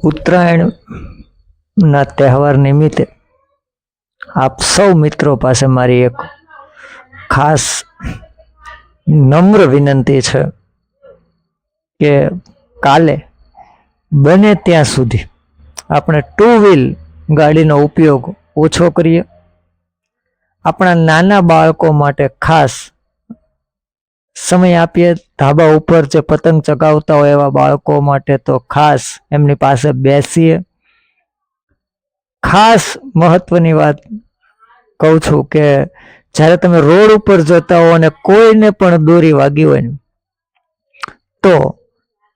ઉત્તરાયણના તહેવાર નિમિત્તે આપ સૌ મિત્રો પાસે મારી એક ખાસ નમ્ર વિનંતી છે કે કાલે બને ત્યાં સુધી આપણે ટુ વ્હીલ ગાડીનો ઉપયોગ ઓછો કરીએ. આપણા નાના બાળકો માટે ખાસ સમય આપીએ. ધાબા ઉપર જે પતંગ ચગાવતા હોય એવા બાળકો માટે તો ખાસ એમની પાસે બેસીએ. ખાસ મહત્વની વાત કહું છું કે જ્યારે તમે રોડ ઉપર જતા હો અને કોઈને પણ દોરી વાગી હોય ને તો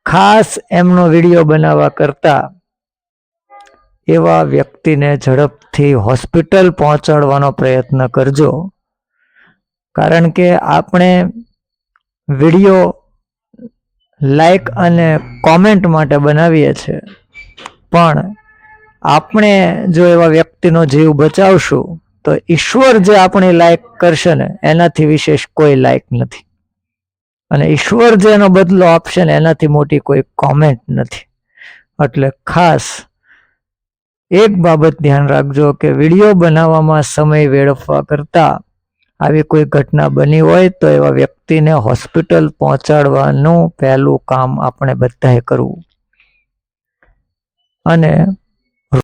ખાસ એમનો વિડીયો બનાવવા કરતા એવા વ્યક્તિને ઝડપથી હોસ્પિટલ પહોંચાડવાનો પ્રયત્ન કરજો. કારણ કે આપણે વિડીયો લાઈક અને કોમેન્ટ માટે બનાવીએ છીએ, પણ આપણે જો એવા વ્યક્તિનો જીવ બચાવશું તો ઈશ્વર જે આપણી લાઈક કરશે ને એનાથી વિશેષ કોઈ લાઈક નથી, અને ઈશ્વર જે એનો બદલો આપશે ને એનાથી મોટી કોઈ કોમેન્ટ નથી. એટલે ખાસ એક બાબત ધ્યાન રાખજો કે વિડીયો બનાવવામાં સમય વેડફવા કરતા આવી કોઈ ઘટના બની હોય તો એવા વ્યક્તિને હોસ્પિટલ પહોંચાડવાનું પહેલું કામ આપણે બધાએ કરવું. અને